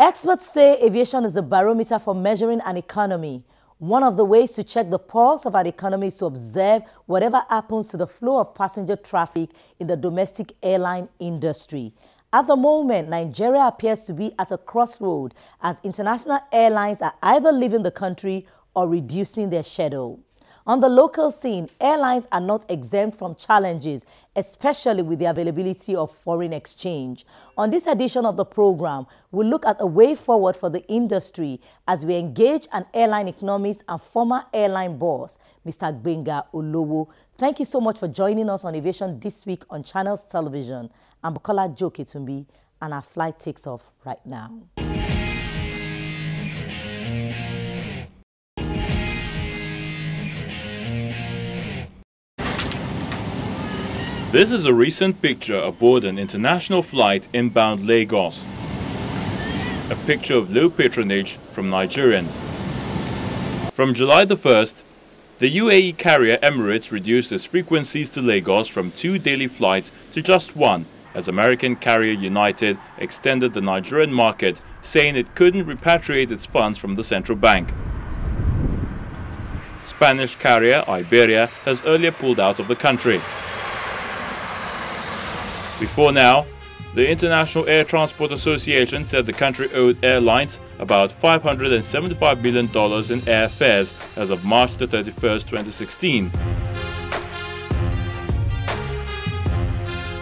Experts say aviation is a barometer for measuring an economy. One of the ways to check the pulse of an economy is to observe whatever happens to the flow of passenger traffic in the domestic airline industry. At the moment, Nigeria appears to be at a crossroad as international airlines are either leaving the country or reducing their schedule. On the local scene, airlines are not exempt from challenges, especially with the availability of foreign exchange. On this edition of the program, we'll look at a way forward for the industry as we engage an airline economist and former airline boss, Mr. Gbenga Olowo. Thank you so much for joining us on Aviation this week on Channels Television. I'm Bukola Joketumbi, and our flight takes off right now. This is a recent picture aboard an international flight inbound Lagos. A picture of low patronage from Nigerians. From July the 1st, the UAE carrier Emirates reduced its frequencies to Lagos from 2 daily flights to just 1, as American carrier United extended the Nigerian market, saying it couldn't repatriate its funds from the central bank. Spanish carrier Iberia has earlier pulled out of the country. Before now, the International Air Transport Association said the country owed airlines about $575 billion in airfares as of March the 31st, 2016.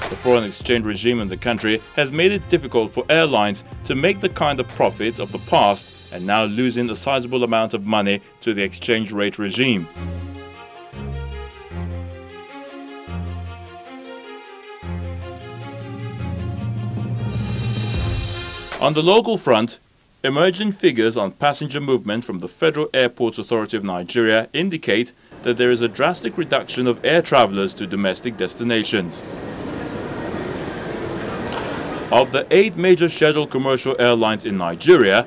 The foreign exchange regime in the country has made it difficult for airlines to make the kind of profits of the past and now losing a sizable amount of money to the exchange rate regime. On the local front, emerging figures on passenger movement from the Federal Airports Authority of Nigeria indicate that there is a drastic reduction of air travelers to domestic destinations. Of the 8 major scheduled commercial airlines in Nigeria,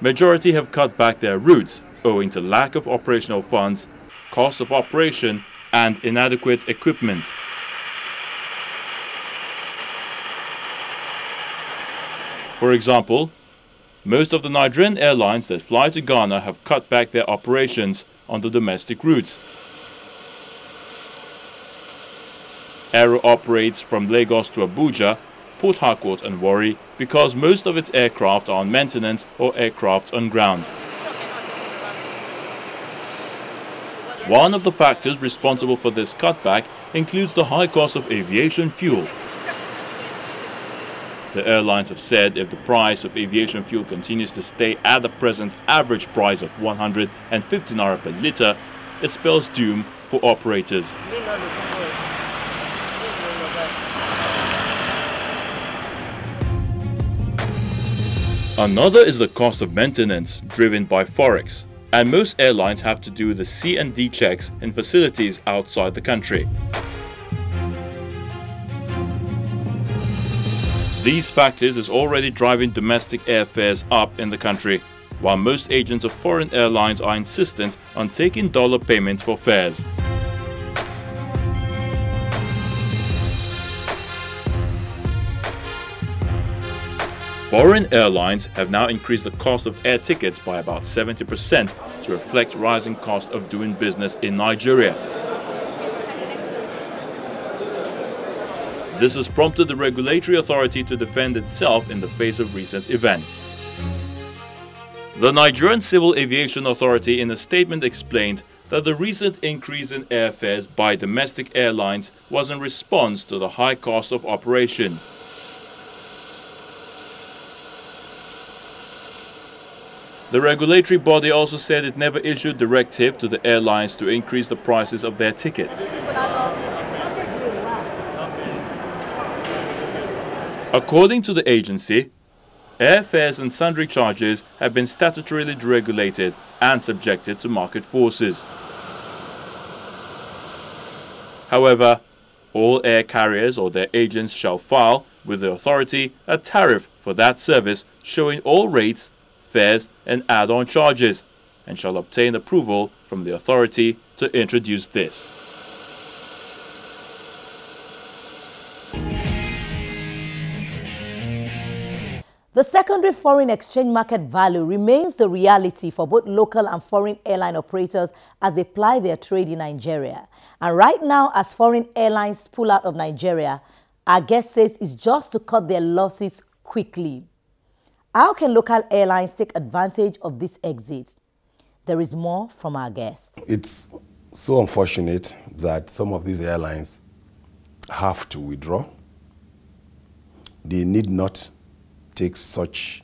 majority have cut back their routes owing to lack of operational funds, cost of operation, and inadequate equipment. For example, most of the Nigerian airlines that fly to Ghana have cut back their operations on the domestic routes. Aero operates from Lagos to Abuja, Port Harcourt and Warri because most of its aircraft are on maintenance or aircraft on ground. One of the factors responsible for this cutback includes the high cost of aviation fuel. The airlines have said if the price of aviation fuel continues to stay at the present average price of 150 naira per litre, it spells doom for operators. Another is the cost of maintenance, driven by Forex, and most airlines have to do the C&D checks in facilities outside the country. These factors is already driving domestic airfares up in the country, while most agents of foreign airlines are insistent on taking dollar payments for fares. Foreign airlines have now increased the cost of air tickets by about 70% to reflect rising cost of doing business in Nigeria. This has prompted the regulatory authority to defend itself in the face of recent events. The Nigerian Civil Aviation Authority in a statement explained that the recent increase in airfares by domestic airlines was in response to the high cost of operation. The regulatory body also said it never issued directive to the airlines to increase the prices of their tickets. According to the agency, airfares and sundry charges have been statutorily deregulated and subjected to market forces. However, all air carriers or their agents shall file with the authority a tariff for that service showing all rates, fares and add-on charges, and shall obtain approval from the authority to introduce this. The secondary foreign exchange market value remains the reality for both local and foreign airline operators as they ply their trade in Nigeria. And right now, as foreign airlines pull out of Nigeria, our guest says it's just to cut their losses quickly. How can local airlines take advantage of this exit? There is more from our guest. It's so unfortunate that some of these airlines have to withdraw. They need not take such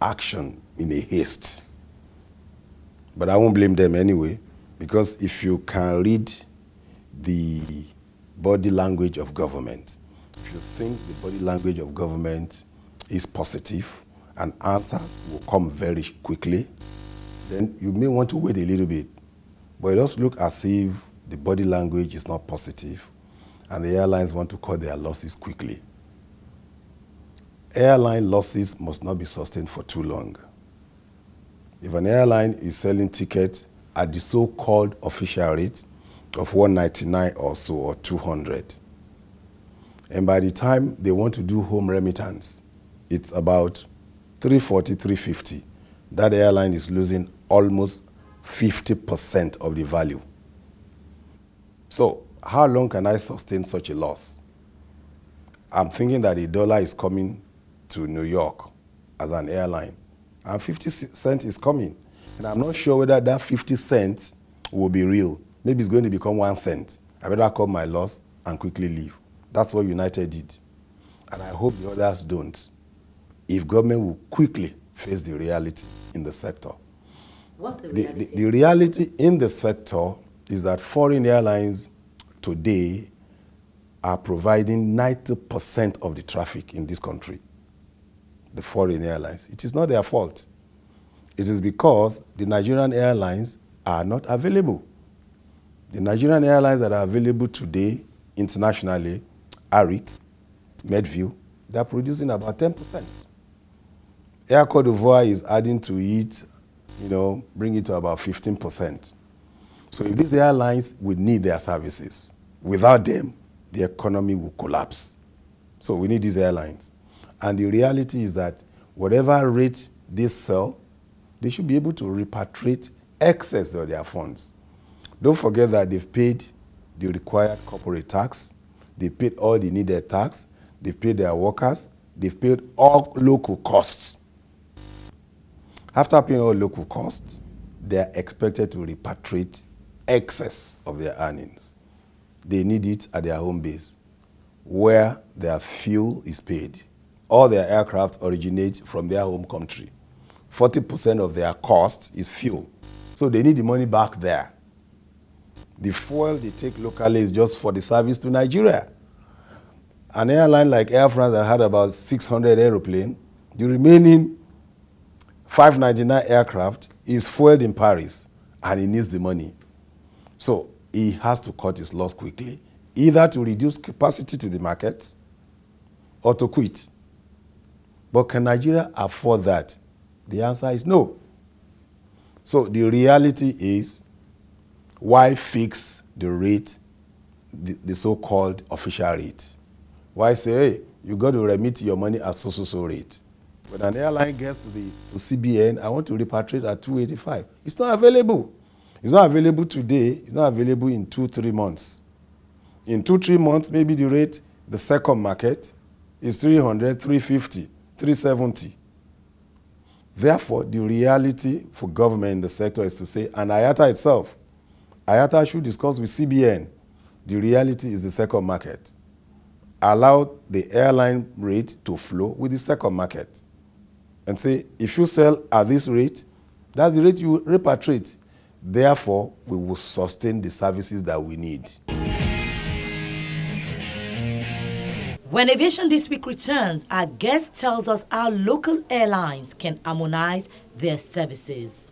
action in a haste. But I won't blame them anyway, because if you can read the body language of government, if you think the body language of government is positive and answers will come very quickly, then you may want to wait a little bit. But it does look as if the body language is not positive and the airlines want to cut their losses quickly. Airline losses must not be sustained for too long. If an airline is selling tickets at the so-called official rate of 199 or so, or 200, and by the time they want to do home remittance, it's about 340, 350, that airline is losing almost 50% of the value. So how long can I sustain such a loss? I'm thinking that the dollar is coming to New York as an airline, and 50 cents is coming. And I'm not sure whether that 50 cents will be real. Maybe it's going to become 1 cent. I better cut my loss and quickly leave. That's what United did. And I hope the others don't, if government will quickly face the reality in the sector. What's the reality? The reality in the sector is that foreign airlines today are providing 90% of the traffic in this country. The foreign airlines. It is not their fault. It is because the Nigerian airlines are not available. The Nigerian airlines that are available today internationally, Arik, Medview, they are producing about 10%. Air Cote d'Ivoire is adding to it, bring it to about 15%. So if these airlines would need their services, without them, the economy will collapse. So we need these airlines. And the reality is that whatever rate they sell, they should be able to repatriate excess of their funds. Don't forget that they've paid the required corporate tax, they paid all the needed tax, they've paid their workers, they've paid all local costs. After paying all local costs, they are expected to repatriate excess of their earnings. They need it at their home base, where their fuel is paid. All their aircraft originate from their home country. 40% of their cost is fuel. So they need the money back there. The fuel they take locally is just for the service to Nigeria. An airline like Air France that had about 600 airplanes, the remaining 599 aircraft is fueled in Paris, and he needs the money. So he has to cut his loss quickly, either to reduce capacity to the market or to quit. But can Nigeria afford that? The answer is no. So the reality is, why fix the rate, the so-called official rate? Why say, hey, you got to remit your money at so rate? When an airline gets to CBN, I want to repatriate at 285. It's not available. It's not available today. It's not available in 2-3 months. In 2-3 months, maybe the rate, the second market, is 300, 350, 370. Therefore, the reality for government in the sector is to say, and IATA itself, IATA should discuss with CBN. The reality is the second market. Allow the airline rate to flow with the second market. And say, if you sell at this rate, that's the rate you repatriate. Therefore, we will sustain the services that we need. When Aviation This Week returns, our guest tells us how local airlines can harmonize their services.